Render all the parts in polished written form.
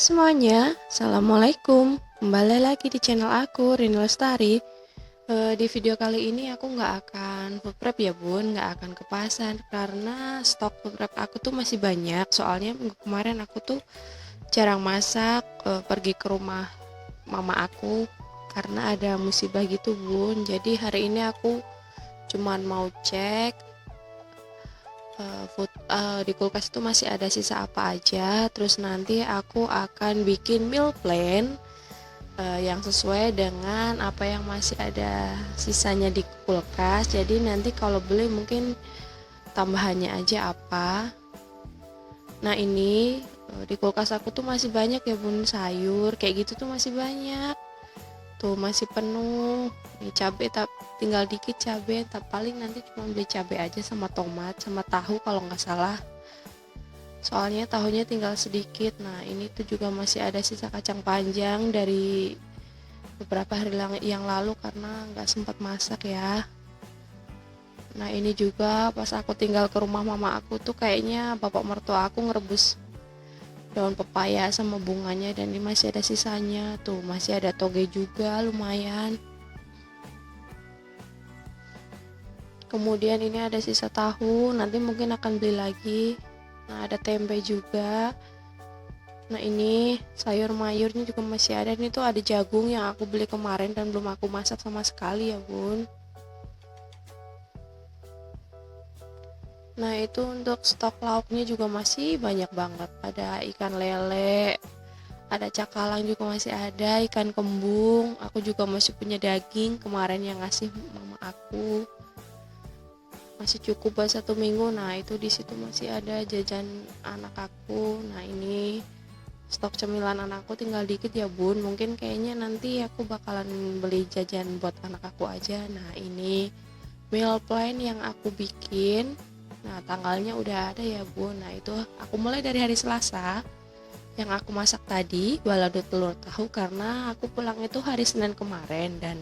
Semuanya, Assalamualaikum. Kembali lagi di channel aku, Rini Lestari. Di video kali ini aku nggak akan food prep ya bun, nggak akan ke pasar karena stok food prep aku tuh masih banyak. Soalnya minggu kemarin aku tuh jarang masak, pergi ke rumah mama aku karena ada musibah gitu bun. Jadi hari ini aku cuman mau cek di kulkas itu masih ada sisa apa aja, terus nanti aku akan bikin meal plan yang sesuai dengan apa yang masih ada sisanya di kulkas. Jadi nanti kalau beli mungkin tambahannya aja apa. Nah ini di kulkas aku tuh masih banyak ya bun, sayur kayak gitu tuh masih banyak tuh, masih penuh. Nih cabai tinggal dikit cabai, paling nanti cuma beli cabai aja sama tomat sama tahu kalau nggak salah, soalnya tahunya tinggal sedikit. Nah ini tuh juga masih ada sisa kacang panjang dari beberapa hari yang lalu karena nggak sempat masak ya. Nah ini juga pas aku tinggal ke rumah mama aku tuh kayaknya bapak mertua aku ngerebus daun pepaya sama bunganya, dan ini masih ada sisanya tuh, masih ada toge juga lumayan. Kemudian ini ada sisa tahu, nanti mungkin akan beli lagi. Nah ada tempe juga. Nah ini sayur mayurnya juga masih ada. Ini tuh ada jagung yang aku beli kemarin dan belum aku masak sama sekali ya bun. Nah itu untuk stok lauknya juga masih banyak banget. Ada ikan lele, ada cakalang juga masih ada, ikan kembung. Aku juga masih punya daging kemarin yang ngasih mama aku, masih cukup buat 1 minggu. Nah itu di situ masih ada jajan anak aku. Nah ini stok cemilan anakku tinggal dikit ya bun, mungkin kayaknya nanti aku bakalan beli jajan buat anak aku aja. Nah ini meal plan yang aku bikin, nah tanggalnya udah ada ya bun. Nah itu aku mulai dari hari Selasa yang aku masak tadi, balado telur tahu, karena aku pulang itu hari Senin kemarin dan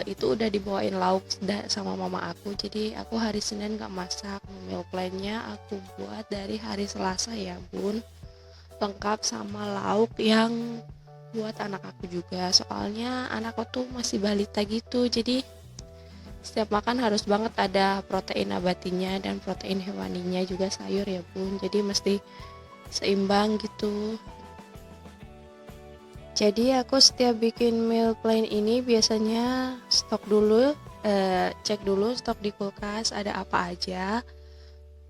itu udah dibawain lauk sama mama aku, jadi aku hari Senin gak masak. Meal plannya aku buat dari hari Selasa ya bun, lengkap sama lauk yang buat anak aku juga, soalnya anakku tuh masih balita gitu, jadi setiap makan harus banget ada protein nabatinya dan protein hewaninya juga, sayur ya bun, jadi mesti seimbang gitu. Jadi aku setiap bikin meal plan ini biasanya cek dulu stok di kulkas ada apa aja,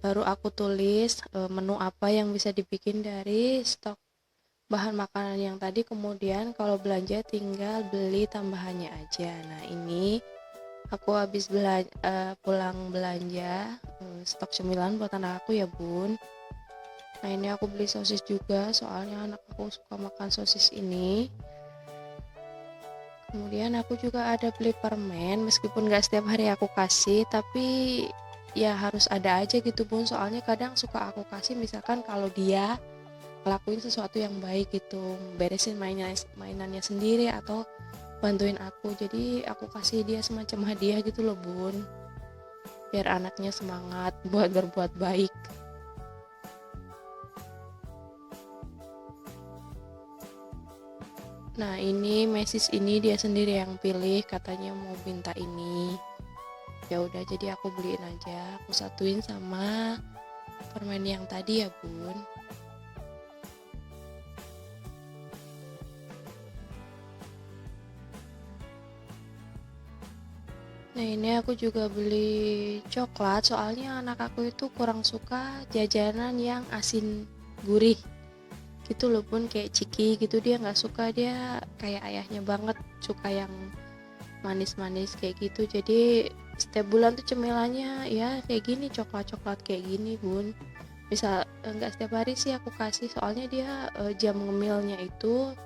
baru aku tulis menu apa yang bisa dibikin dari stok bahan makanan yang tadi. Kemudian kalau belanja tinggal beli tambahannya aja. Nah ini aku habis pulang belanja stok cemilan buat anak aku ya bun. Nah ini aku beli sosis juga, soalnya anak aku suka makan sosis ini. Kemudian aku juga ada beli permen, meskipun gak setiap hari aku kasih, tapi ya harus ada aja gitu bun, soalnya kadang suka aku kasih misalkan kalau dia ngelakuin sesuatu yang baik gitu, beresin mainannya sendiri atau bantuin aku, jadi aku kasih dia semacam hadiah gitu loh bun, biar anaknya semangat buat berbuat baik. Nah ini mesis ini dia sendiri yang pilih, katanya mau minta ini. Ya udah jadi aku beliin aja, aku satuin sama permen yang tadi ya bun. Nah ini aku juga beli coklat, soalnya anak aku itu kurang suka jajanan yang asin gurih gitu loh bun, kayak ciki gitu dia nggak suka, dia kayak ayahnya banget suka yang manis-manis kayak gitu. Jadi setiap bulan tuh cemilannya ya kayak gini, coklat-coklat kayak gini bun. Bisa nggak setiap hari sih aku kasih, soalnya dia jam ngemilnya itu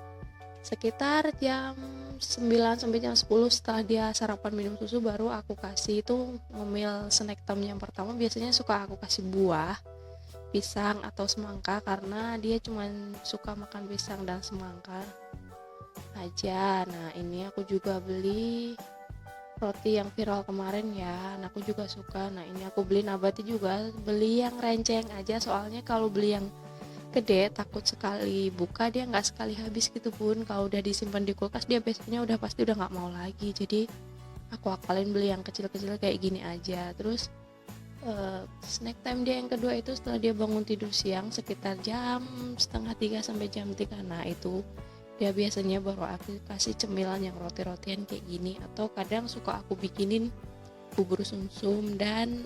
sekitar jam 9 sampai jam 10, setelah dia sarapan minum susu baru aku kasih. Itu ngemil snack time yang pertama biasanya suka aku kasih buah, pisang atau semangka, karena dia cuman suka makan pisang dan semangka aja. Nah ini aku juga beli roti yang viral kemarin ya, anakku juga suka. Nah ini aku beli nabati juga, beli yang renceng aja, soalnya kalau beli yang gede, takut sekali buka dia nggak sekali habis gitu Bun. Kalau udah disimpan di kulkas dia besoknya udah pasti udah nggak mau lagi. Jadi aku akalin beli yang kecil-kecil kayak gini aja. Terus snack time dia yang kedua itu setelah dia bangun tidur siang sekitar jam setengah 3 sampai jam 3. Nah itu dia biasanya baru aku kasih cemilan yang roti-rotian kayak gini, atau kadang suka aku bikinin bubur sumsum dan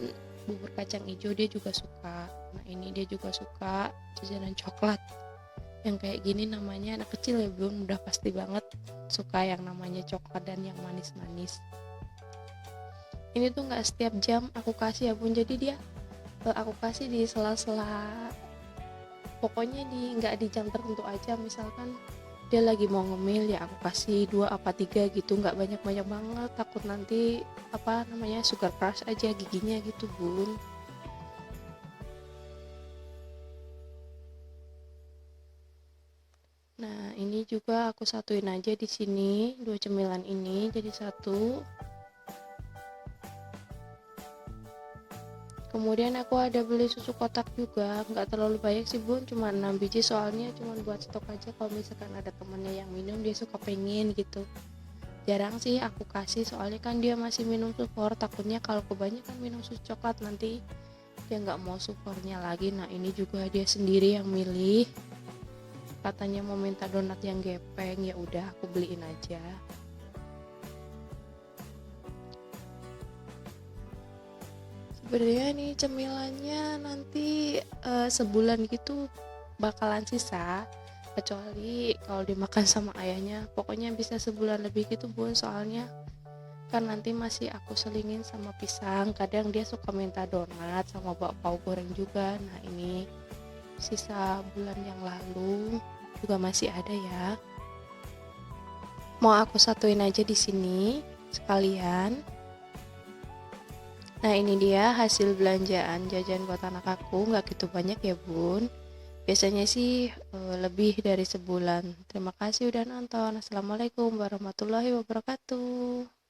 bubur kacang hijau dia juga suka. Nah ini dia juga suka jajanan coklat yang kayak gini, namanya anak kecil ya Bun, udah pasti banget suka yang namanya coklat dan yang manis-manis. Ini tuh nggak setiap jam aku kasih ya Bun, jadi dia aku kasih di sela-sela, pokoknya nggak di jam tertentu aja. Misalkan dia lagi mau ngemil ya aku kasih 2 apa 3 gitu, nggak banyak-banyak banget, takut nanti sugar crush aja giginya gitu Bun. Nah ini juga aku satuin aja di sini, 2 cemilan ini jadi satu. Kemudian aku ada beli susu kotak juga, nggak terlalu banyak sih Bun, cuma 6 biji, soalnya cuma buat stok aja kalau misalkan ada temennya yang minum dia suka pengen gitu. Jarang sih aku kasih soalnya kan dia masih minum sufor, takutnya kalau kebanyakan minum susu coklat nanti dia nggak mau sufornya lagi. Nah ini juga dia sendiri yang milih, katanya mau minta donat yang gepeng, ya udah aku beliin aja. Sebenarnya nih cemilannya nanti sebulan gitu bakalan sisa, kecuali kalau dimakan sama ayahnya, pokoknya bisa sebulan lebih gitu Bun, soalnya kan nanti masih aku selingin sama pisang, kadang dia suka minta donat sama bakpao goreng juga. Nah ini sisa bulan yang lalu juga masih ada ya, mau aku satuin aja di sini sekalian. Nah ini dia hasil belanjaan jajan buat anak aku, nggak gitu banyak ya Bun, biasanya sih lebih dari sebulan. Terima kasih udah nonton. Assalamualaikum warahmatullahi wabarakatuh.